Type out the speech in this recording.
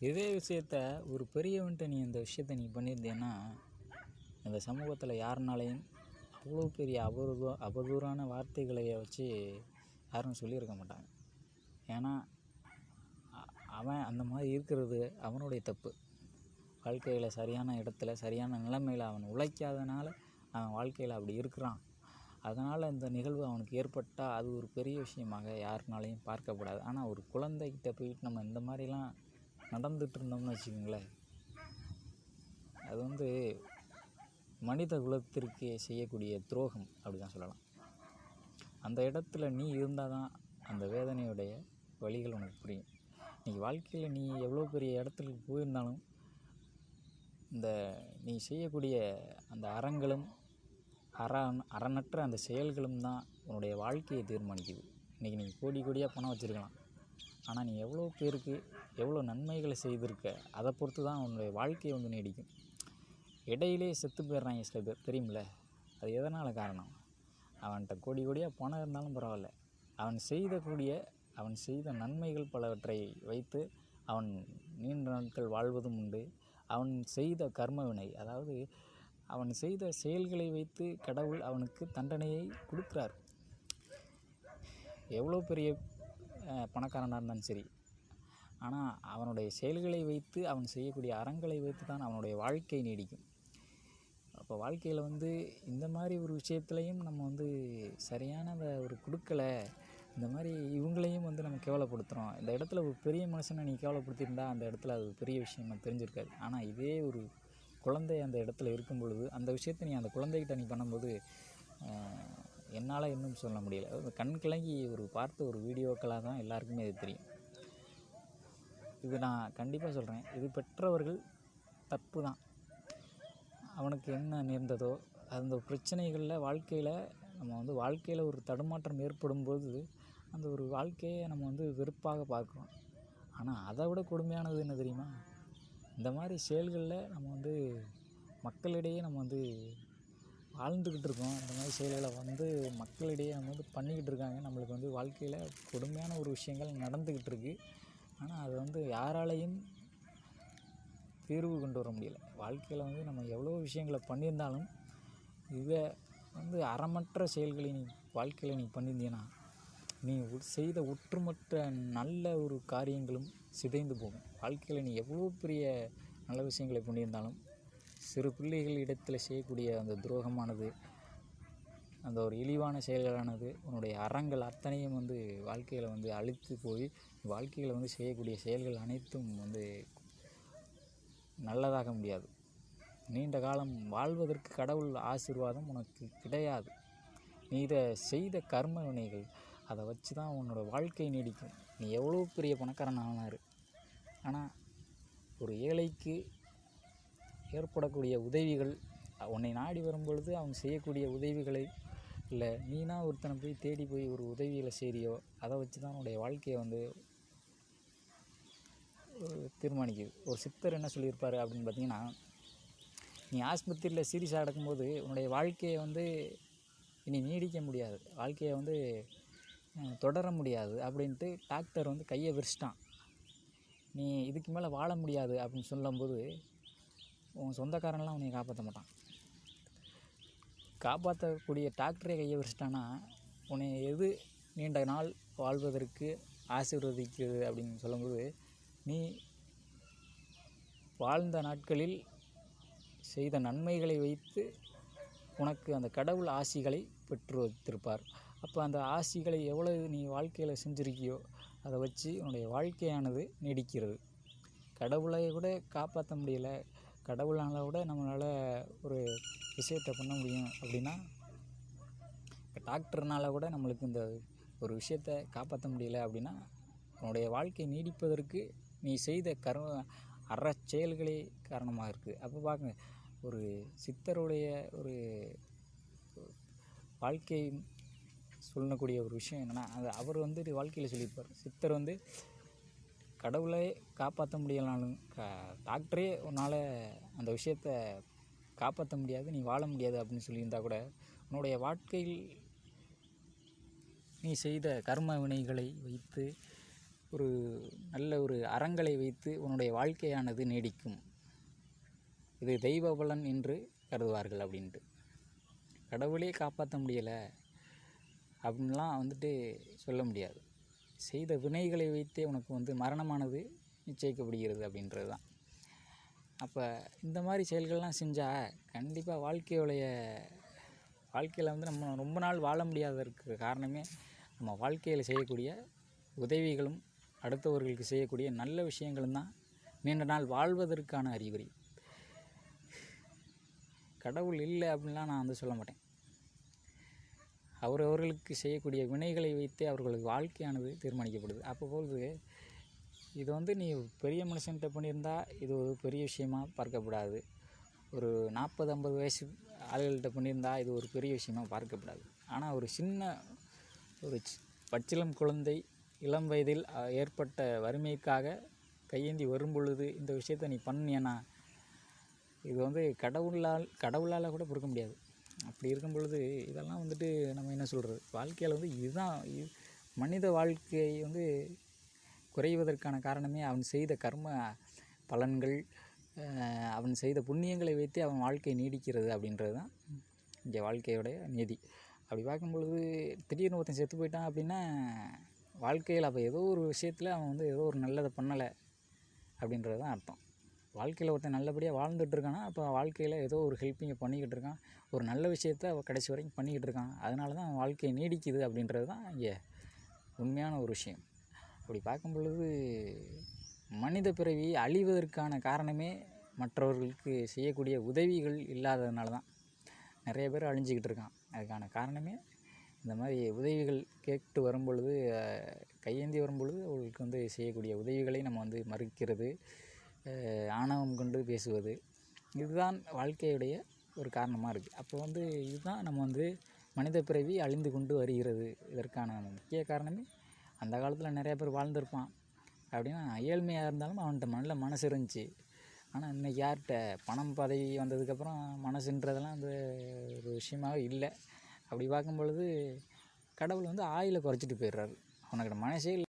இதே விஷயத்த ஒரு பெரியவன்ட்ட நீ இந்த விஷயத்த நீ பண்ணியிருந்தேன்னா, இந்த சமூகத்தில் யாருனாலையும் அவ்வளோ பெரிய அவதூறான வார்த்தைகளை வச்சு யாரும் சொல்லியிருக்க மாட்டாங்க. ஏன்னா அவன் அந்த மாதிரி இருக்கிறது அவனுடைய தப்பு. வாழ்க்கையில் சரியான இடத்துல சரியான நிலைமையில் அவன் உழைக்காதனால அவன் வாழ்க்கையில் அப்படி இருக்கிறான். அதனால் இந்த நிகழ்வு அவனுக்கு ஏற்பட்டால் அது ஒரு பெரிய விஷயமாக யாருனாலையும் பார்க்கப்படாது. ஆனால் ஒரு குழந்தைகிட்ட போயிட்டு நம்ம இந்த மாதிரிலாம் நடந்துகிட்டு இருந்தோம்னு வச்சுக்கோங்களேன், அது மனித குலத்திற்கு செய்யக்கூடிய துரோகம் அப்படி தான் சொல்லலாம். அந்த இடத்துல நீ இருந்தால் தான் அந்த வேதனையுடைய வழிகள் உனக்கு புரியும். இன்றைக்கி வாழ்க்கையில் நீ எவ்வளோ பெரிய இடத்துக்கு போயிருந்தாலும் இந்த நீ செய்யக்கூடிய அந்த அறங்களும் அறநற்ற அந்த செயல்களும் தான் உன்னுடைய வாழ்க்கையை தீர்மானிக்குது. இன்றைக்கி நீ கோடியாக பணம் வச்சுருக்கலாம், ஆனால் நீ எவ்வளோ பேருக்கு எவ்வளோ நன்மைகளை செய்திருக்க அதை பொறுத்து தான் உன்னுடைய வாழ்க்கையை நீடிக்கும். இடையிலே செத்து போயிடுறாங்க சில பேர், தெரியுமில்ல? அது எதனால் காரணம்? அவன்கிட்ட கோடியாக பணம் இருந்தாலும் பரவாயில்ல, அவன் செய்த நன்மைகள் பலவற்றை வைத்து அவன் நீண்ட நாட்கள் வாழ்வதும் உண்டு. அவன் செய்த கர்மவினை, அதாவது அவன் செய்த செயல்களை வைத்து கடவுள் அவனுக்கு தண்டனையை கொடுக்குறார். எவ்வளோ பெரிய பணக்காரனாக இருந்தாலும் சரி, ஆனால் அவனுடைய செயல்களை வைத்து அவன் செய்யக்கூடிய அறங்களை வைத்து தான் அவனுடைய வாழ்க்கை நீடிக்கும். அப்போ வாழ்க்கையில் இந்த மாதிரி ஒரு விஷயத்துலையும் நம்ம சரியான ஒரு கொடுக்கலை, இந்த மாதிரி இவங்களையும் நம்ம கேவலப்படுத்துகிறோம். இந்த இடத்துல ஒரு பெரிய மனுஷனை நீ கேவலப்படுத்தியிருந்தா அந்த இடத்துல அது பெரிய விஷயமா தெரிஞ்சிருக்காது. ஆனால் இதே ஒரு குழந்தை அந்த இடத்துல இருக்கும் பொழுது அந்த விஷயத்தை நீ அந்த குழந்தைகிட்ட நீ பண்ணும்போது என்னால் இன்னும் சொல்ல முடியல. கண் கலங்கி பார்த்த ஒரு வீடியோக்களாக தான் எல்லாருக்குமே இது தெரியும். இது நான் கண்டிப்பாக சொல்கிறேன், இது பெற்றவர்கள் தப்பு தான். அவனுக்கு என்ன நேர்ந்ததோ அந்த பிரச்சனைகளில் வாழ்க்கையில் நம்ம வாழ்க்கையில் ஒரு தடுமாற்றம் ஏற்படும்போது அந்த ஒரு வாழ்க்கையை நம்ம வெறுப்பாக பார்க்குறோம். ஆனால் அதை விட கொடுமையானது என்ன தெரியுமா? இந்த மாதிரி செயல்களில் நம்ம மக்களிடையே நம்ம வாழ்ந்துக்கிட்டு இருக்கோம். இந்த மாதிரி செயல்களை மக்களிடையே நம்ம பண்ணிக்கிட்டு இருக்காங்க. நம்மளுக்கு வாழ்க்கையில் கொடுமையான ஒரு விஷயங்கள் நடந்துக்கிட்டு இருக்குது. ஆனால் அது யாராலையும் தீர்வு கொண்டு வர முடியல. வாழ்க்கையில் நம்ம எவ்வளோ விஷயங்களை பண்ணியிருந்தாலும் இதை அறமற்ற செயல்களை நீ வாழ்க்கையில் நீ பண்ணியிருந்தீன்னா நீ செய்த ஒட்டுமொத்த நல்ல ஒரு காரியங்களும் சிதைந்து போகும். வாழ்க்கையில் நீ எவ்வளோ பெரிய நல்ல விஷயங்களை பண்ணியிருந்தாலும் சிறு பிள்ளைகள் இடத்தில் செய்யக்கூடிய அந்த துரோகமானது, அந்த ஒரு இழிவான செயல்களானது உன்னுடைய அறங்கள் அத்தனையும் வாழ்க்கையில் அழித்து போய் வாழ்க்கையில் செய்யக்கூடிய செயல்கள் அனைத்தும் நல்லதாக முடியாது. நீண்ட காலம் வாழ்வதற்கு கடவுள் ஆசீர்வாதம் உனக்கு கிடையாது. நீ இதை செய்த கர்ம வினைகள் அதை வச்சு தான் உன்னோட வாழ்க்கை நீடிக்கும். நீ எவ்வளோ பெரிய பணக்காரன் ஆனார், ஆனால் ஒரு ஏழைக்கு ஏற்படக்கூடிய உதவிகள் உன்னை நாடி வரும்பொழுது அவன் செய்யக்கூடிய உதவிகளை இல்லை நீனா ஒருத்தனை போய் தேடி போய் ஒரு உதவிகளை செய்கிறியோ அதை வச்சு தான் உன்னுடைய வாழ்க்கையை தீர்மானிக்குது. ஒரு சித்தர் என்ன சொல்லியிருப்பார் அப்படின்னு பார்த்தீங்கன்னா, நீ ஆஸ்பத்திரியில் சீரியஸாக நடக்கும்போது உன்னுடைய வாழ்க்கையை இனி நீடிக்க முடியாது, வாழ்க்கையை தொடர முடியாது அப்படின்ட்டு டாக்டர் கையை விரிச்சிட்டான். நீ இதுக்கு மேலே வாழ முடியாது அப்படின்னு சொல்லும்போது உன் சொந்தக்காரன்லாம் உன்னை காப்பாற்ற மாட்டான். காப்பாற்றக்கூடிய டாக்டரே கையை விரிச்சிட்டான்னா உன்னை எது நீண்ட நாள் வாழ்வதற்கு ஆசீர்வதிக்கிறது அப்படின்னு சொல்லும்போது நீ வாழ்ந்த நாட்களில் செய்த நன்மைகளை வைத்து உனக்கு அந்த கடவுள் ஆசிகளை பெற்று வைத்திருப்பார். அப்போ அந்த ஆசிகளை எவ்வளவு நீ வாழ்க்கையில் செஞ்சுருக்கியோ அதை வச்சு உன்னுடைய வாழ்க்கையானது நீடிக்கிறது. கடவுளை கூட காப்பாற்ற முடியலை, கடவுளால் கூட நம்மளால் ஒரு விஷயத்தை பண்ண முடியும் அப்படின்னா, டாக்டர்னால் கூட நம்மளுக்கு இந்த ஒரு விஷயத்தை காப்பாற்ற முடியலை அப்படின்னா உன்னுடைய வாழ்க்கை நீடிப்பதற்கு நீ செய்த அறச்செயல்களே காரணமாக இருக்குது. அப்போ பாருங்க, ஒரு சித்தருடைய ஒரு வாழ்க்கை சொல்லக்கூடிய ஒரு விஷயம் என்னென்னா, அது அவர் வாழ்க்கையில் சொல்லியிருப்பார். சித்தர் கடவுளை காப்பாற்ற முடியலனாலும் டாக்டரே உன்னால் அந்த விஷயத்தை காப்பாற்ற முடியாது, நீ வாழ முடியாது அப்படின்னு சொல்லியிருந்தால் கூட உன்னுடைய வாழ்க்கையில் நீ செய்த கர்ம வினைகளை வைத்து ஒரு நல்ல ஒரு அறங்களை வைத்து உன்னுடைய வாழ்க்கையானது நீடிக்கும், இது தெய்வ பலன் என்று கருதுவார்கள் அப்படின்ட்டு. கடவுளே காப்பாற்ற முடியலை அப்படின்லாம் வந்துட்டு சொல்ல முடியாது. செய்த வினைகளை வைத்தே உனக்கு மரணமானது நிச்சயிக்கப்படுகிறது அப்படின்றது தான். அப்போ இந்த மாதிரி செயல்கள்லாம் செஞ்சால் கண்டிப்பாக வாழ்க்கையில் நம்ம ரொம்ப நாள் வாழ முடியாததற்கு காரணமே நம்ம வாழ்க்கையில் செய்யக்கூடிய உதவிகளும் அடுத்தவர்களுக்கு செய்யக்கூடிய நல்ல விஷயங்களும் தான் நீண்ட நாள் வாழ்வதற்கான அறிகுறி. கடவுள் இல்லை அப்படின்லாம் நான் சொல்ல மாட்டேன். அவரவர்களுக்கு செய்யக்கூடிய வினைகளை வைத்தே அவர்களுக்கு வாழ்க்கையானது தீர்மானிக்கப்படுது. அப்போது இது நீ பெரிய மனுஷன்கிட்ட பண்ணியிருந்தா இது ஒரு பெரிய விஷயமாக பார்க்கப்படாது. ஒரு 40-50 வயசு ஆளுகள்கிட்ட பண்ணியிருந்தா இது ஒரு பெரிய விஷயமாக பார்க்கப்படாது. ஆனால் ஒரு பச்சிளம் குழந்தை இளம் வயதில் ஏற்பட்ட வறுமைக்காக கையேந்தி வரும் பொழுது இந்த விஷயத்தை நீ பண்ணியனா இது கடவுளால் கூட பொறுக்க முடியாது. அப்படி இருக்கும் பொழுது இதெல்லாம் நம்ம என்ன சொல்கிறது, வாழ்க்கையில் இதுதான் மனித வாழ்க்கையை குறைவதற்கான காரணமே அவன் செய்த கர்ம பலன்கள், அவன் செய்த புண்ணியங்களை வைத்தே அவன் வாழ்க்கை நீடிக்கிறது அப்படின்றது தான் இங்கே வாழ்க்கையோடைய நீதி. அப்படி பார்க்கும் பொழுது திடீர்னு ஒருத்தன் செத்து போயிட்டான் அப்படின்னா வாழ்க்கையில் அப்போ ஏதோ ஒரு விஷயத்தில் அவன் ஏதோ ஒரு நல்லதை பண்ணலை அப்படின்றது தான் அர்த்தம். வாழ்க்கையில் ஒருத்தன் நல்லபடியாக வாழ்ந்துட்டு இருக்கானா அப்போ வாழ்க்கையில் ஏதோ ஒரு ஹெல்ப்பிங்கை பண்ணிக்கிட்டு இருக்கான், ஒரு நல்ல விஷயத்த கடைசி வரைக்கும் பண்ணிக்கிட்டு இருக்கான். அதனால தான் அவன் வாழ்க்கை நீடிக்குது அப்படின்றது தான் இங்கே உண்மையான ஒரு விஷயம். அப்படி பார்க்கும் பொழுது மனித பிறவி அழிவதற்கான காரணமே மற்றவர்களுக்கு செய்யக்கூடிய உதவிகள் இல்லாததுனால தான் நிறைய பேர் அழிஞ்சிக்கிட்டு இருக்கான். அதுக்கான காரணமே இந்த மாதிரி உதவிகள் கேட்டு வரும்பொழுது, கையேந்தி வரும்பொழுது அவர்களுக்கு செய்யக்கூடிய உதவிகளை நம்ம மறுக்கிறது, ஆணவம் கொண்டு பேசுவது, இதுதான் வாழ்க்கையுடைய ஒரு காரணமாக இருக்குது. அப்போ இதுதான் நம்ம மனித பிறவி அழிந்து கொண்டு வருகிறது. இதற்கான முக்கிய காரணமே அந்த காலத்தில் நிறையா பேர் வாழ்ந்திருப்பான் அப்படின்னா ஏழ்மையாக இருந்தாலும் அவன்கிட்ட நல்ல மனசு இருந்துச்சு. ஆனால் இன்றைக்கி யார்கிட்ட பணம் பதவி வந்ததுக்கப்புறம் மனசுன்றதெல்லாம் ஒரு விஷயமாகவே இல்லை. அப்படி பார்க்கும் பொழுது கடவுள் ஆயுளை குறைச்சிட்டு போயிடுறாரு. அவனுக்கிட்ட மனசே இல்லை.